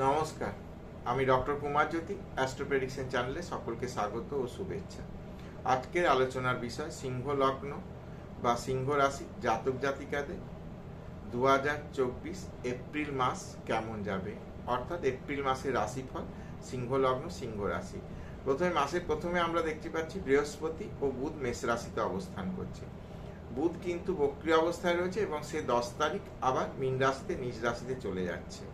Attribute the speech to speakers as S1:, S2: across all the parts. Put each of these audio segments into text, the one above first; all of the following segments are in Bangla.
S1: নমস্কার, আমি ডক্টর কুমার জ্যোতি। অ্যাস্ট্রো প্রেডিকশন চ্যানেলে সকলকে স্বাগত ও শুভেচ্ছা। আজকের আলোচনার বিষয় সিংহ লগ্ন বা সিংহ রাশি জাতক জাতিকাদের 2024 এপ্রিল মাস কেমন যাবে, অর্থাৎ এপ্রিল মাসের রাশিফল সিংহ লগ্ন সিংহ রাশি। মাসের প্রথমে আমরা দেখতে পাচ্ছি বৃহস্পতি ও বুধ মেষ রাশিতে অবস্থান করছে। বুধ কিন্তু বক্রী অবস্থায় রয়েছে এবং সে 10 তারিখ আবার মীন রাশিতে নিজ রাশিতে চলে যাচ্ছে।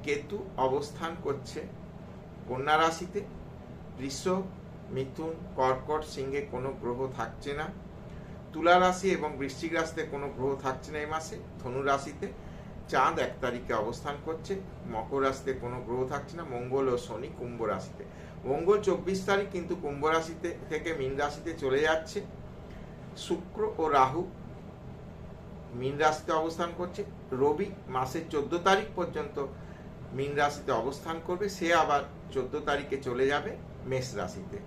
S1: কেতু অবস্থান করছে কন্যা রাশিতে। বৃষ, মিথুন, কর্কট, সিংহে কোনো গ্রহ থাকছে না। তুলা রাশি এবং বৃশ্চিক রাশিতে কোনো গ্রহ থাকছে না এই মাসে। ধনু রাশিতে চাঁদ 1 তারিখে অবস্থান করছে। মকর রাশিতে কোনো গ্রহ থাকছে না। মঙ্গল ও শনি কুম্ভ রাশিতে। মঙ্গল 24 তারিখ কিন্তু কুম্ভ রাশিতে থেকে মীন রাশিতে চলে যাচ্ছে। শুক্র ও রাহু মীন রাশিতে অবস্থান করছে। রবি মাসের 14 তারিখ পর্যন্ত মীন রাশিতে অবস্থান করবে, সে আবার 14 তারিখে চলে যাবে মেষ রাশিতে।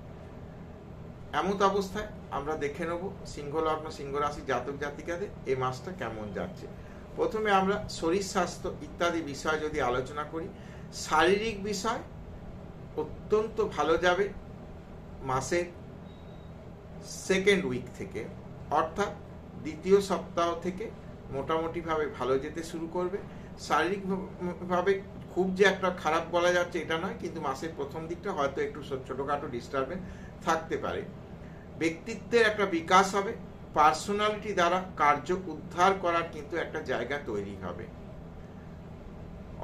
S1: এমত অবস্থায় আমরা দেখে নেব সিংহ লগ্ন সিংহ রাশি জাতক জাতিকাদের এই মাসটা কেমন যাচ্ছে। প্রথমে আমরা শরীর স্বাস্থ্য ইত্যাদি বিষয় যদি আলোচনা করি, শারীরিক বিষয় অত্যন্ত ভালো যাবে মাসের সেকেন্ড উইক থেকে, অর্থাৎ দ্বিতীয় সপ্তাহ থেকে মোটামুটিভাবে ভালো যেতে শুরু করবে। শারীরিকভাবে খুব যে একটা খারাপ বলা যাচ্ছে এটা নয়, কিন্তু মাসের প্রথম দিকটা হয়তো একটু ছোটোখাটো ডিস্টারবেন্স থাকতে পারে। ব্যক্তিত্বের একটা বিকাশ হবে, পার্সোনালিটি দ্বারা কার্য উদ্ধার করার কিন্তু একটা জায়গা তৈরি হবে।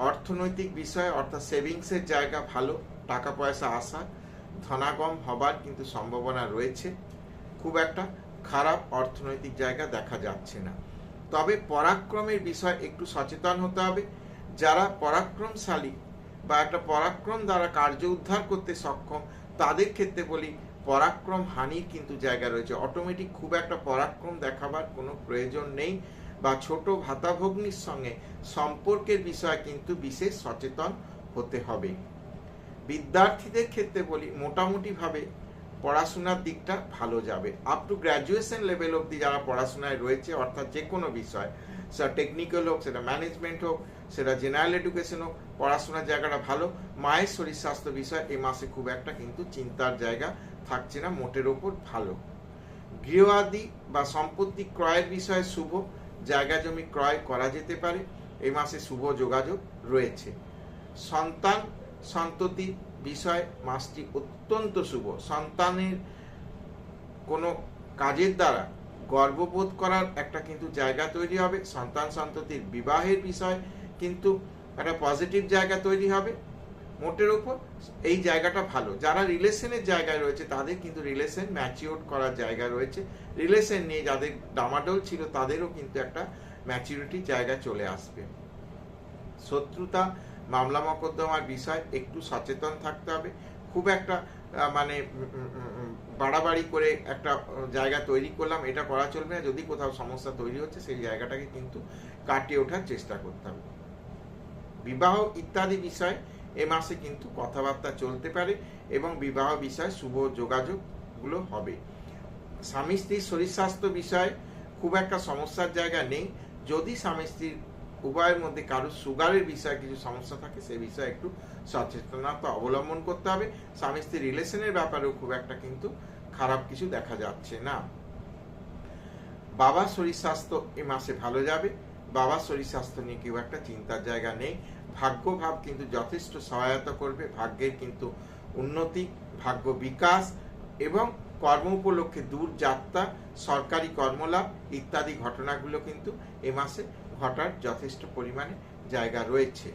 S1: অর্থনৈতিক বিষয় অর্থাৎ সেভিংসের জায়গা ভালো, টাকা পয়সা আসার ধনাগম হবার কিন্তু সম্ভাবনা রয়েছে। খুব একটা খারাপ অর্থনৈতিক জায়গা দেখা যাচ্ছে না। তবে পরাক্রমের বিষয় একটু সচেতন হতে হবে। যারা পরাক্রমশালী বা একটা পরাক্রম দ্বারা কার্য উদ্ধার করতে সক্ষম তাদের ক্ষেত্রে বলি পরাক্রম হানির কিন্তু জায়গা রয়েছে। অটোমেটিক খুব একটা পরাক্রম দেখাবার কোনো প্রয়োজন নেই, বা ছোট ভাতাভগ্নির সঙ্গে সম্পর্কের বিষয়ে কিন্তু বিশেষ সচেতন হতে হবে। বিদ্যার্থীদের ক্ষেত্রে বলি মোটামুটিভাবে পড়াশোনার দিকটা ভালো যাবে। আপ টু গ্র্যাজুয়েশন লেভেল অবধি যারা পড়াশোনায় রয়েছে, অর্থাৎ যে কোনো বিষয়, সেটা টেকনিক্যাল হোক, সেটা ম্যানেজমেন্ট হোক, সেটা জেনারেল এডুকেশন হোক, পড়াশোনার জায়গাটা ভালো। মায়ের শরীর স্বাস্থ্য বিষয় এই মাসে খুব একটা কিন্তু চিন্তার জায়গা থাকছে না, মোটের ওপর ভালো। গৃহাদি বা সম্পত্তি ক্রয়ের বিষয়ে শুভ, জায়গা জমি ক্রয় করা যেতে পারে, এই মাসে শুভ যোগাযোগ রয়েছে। সন্তান সন্ততি বিষয় মাসটি অত্যন্ত শুভ। সন্তানের কোনো কাজের দ্বারা গর্ববোধ করার একটা কিন্তু জায়গা তৈরি হবে। সন্তান সন্ততির বিবাহের বিষয় কিন্তু একটা পজিটিভ জায়গা তৈরি হবে। মোটের উপর এই জায়গাটা ভালো। যারা রিলেশনের জায়গায় রয়েছে তাদের কিন্তু রিলেশন ম্যাচিওর করার জায়গা রয়েছে। রিলেশন নিয়ে যাদের ডামাডোল ছিল তাদেরও কিন্তু একটা ম্যাচিউরিটির জায়গা চলে আসবে। শত্রুতা মামলা মকদ্দমার বিষয় একটু সচেতন থাকতে হবে। খুব একটা মানে বাড়াবাড়ি করে একটা জায়গা তৈরি করলাম এটা করা চলবে না। যদি কোথাও সমস্যা তৈরি হচ্ছে সেই জায়গাটাকে কিন্তু কাটিয়ে ওঠার চেষ্টা করতে হবে। বিবাহ ইত্যাদি বিষয় এ মাসে কিন্তু কথাবার্তা চলতে পারে এবং বিবাহ বিষয়ে শুভ যোগাযোগগুলো হবে। স্বামী স্ত্রীর শরীর স্বাস্থ্য বিষয়ে খুব একটা সমস্যার জায়গা নেই। যদি স্বামী স্ত্রীর উভয়ের মধ্যে কারোর সুগারের বিষয়ে কিছু সমস্যা থাকে সে বিষয়ে একটু সচেতনতা অবলম্বন করতে হবে। স্বামী স্ত্রীর রিলেশনের ব্যাপারেও খুব একটা কিন্তু খারাপ কিছু দেখা যাচ্ছে না। বাবার শরীর স্বাস্থ্য এ মাসে ভালো যাবে। বাবার শরীর স্বাস্থ্য নিয়ে কেউ একটা চিন্তার জায়গা নেই। ভাগ্য ভাব কিন্তু যথেষ্ট সহায়তা করবে। ভাগ্যের কিন্তু উন্নতি, ভাগ্য বিকাশ এবং কর্ম উপলক্ষে দূর যাত্রা, সরকারি কর্মলাভ ইত্যাদি ঘটনাগুলো কিন্তু এ মাসে ঘটার যথেষ্ট পরিমাণে জায়গা রয়েছে।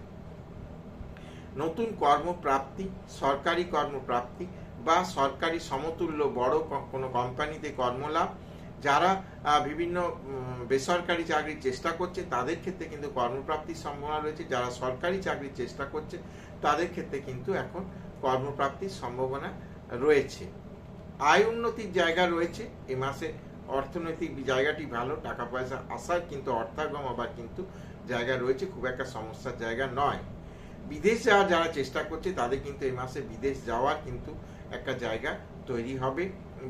S1: নতুন কর্মপ্রাপ্তি, সরকারি কর্মপ্রাপ্তি বা সরকারি সমতুল্য বড় কোনো কোম্পানিতে কর্মলাভ, যারা বিভিন্ন বেসরকারি চাকরির চেষ্টা করছে তাদের ক্ষেত্রে কিন্তু কর্মপ্রাপ্তির সম্ভাবনা রয়েছে। যারা সরকারি চাকরির চেষ্টা করছে তাদের ক্ষেত্রে কিন্তু এখন কর্মপ্রাপ্তির সম্ভাবনা রয়েছে। আয় উন্নতির জায়গা রয়েছে এ মাসে। অর্থনৈতিক জায়গাটি ভালো, টাকা পয়সা আসার কিন্তু অর্থাগম আবার কিন্তু জায়গা রয়েছে, খুব একটা সমস্যার জায়গা নয়। বিদেশ যাওয়ার যারা চেষ্টা করছে তাদের কিন্তু এই মাসে বিদেশ যাওয়ার কিন্তু একটা জায়গা তৈরি হবে,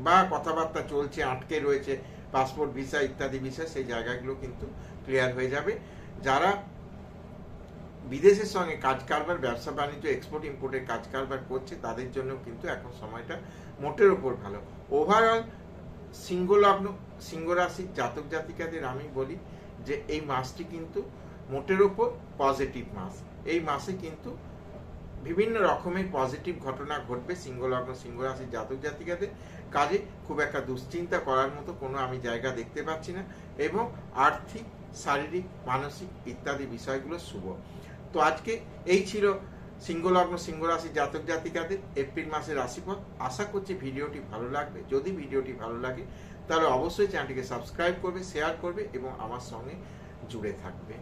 S1: বা কথাবার্তা চলছে, আটকে রয়েছে পাসপোর্ট ভিসা ইত্যাদি বিষয়, সেই জায়গাগুলো কিন্তু ক্লিয়ার হয়ে যাবে। যারা বিদেশের সঙ্গে কাজ কারবার, ব্যবসা বাণিজ্য, এক্সপোর্ট ইম্পোর্টের কাজ কারবার করছে, তাদের জন্য কিন্তু এখন সময়টা মোটের ওপর ভালো। ওভারঅল সিংহ লগ্ন, সিংহ রাশির জাতক জাতিকাদের আমি বলি যে এই মাসটি কিন্তু মোটের ওপর পজিটিভ মাস। এই মাসে কিন্তু বিভিন্ন রকমের পজিটিভ ঘটনা ঘটবে সিংহ লগ্ন, সিংহ রাশির জাতক জাতিকাদের। কাজে খুব একটা দুশ্চিন্তা করার মতো কোনো আমি জায়গা দেখতে পাচ্ছি না, এবং আর্থিক, শারীরিক, মানসিক ইত্যাদি বিষয়গুলো শুভ। তো আজকে এই ছিল সিংহ লগ্ন, সিংহ রাশির জাতক জাতিকাদের এপ্রিল মাসের রাশিফল। আশা করছি ভিডিওটি ভালো লাগবে। যদি ভিডিওটি ভালো লাগে তাহলে অবশ্যই চ্যানেলটিকে সাবস্ক্রাইব করবে, শেয়ার করবে এবং আমার সঙ্গে জুড়ে থাকবে।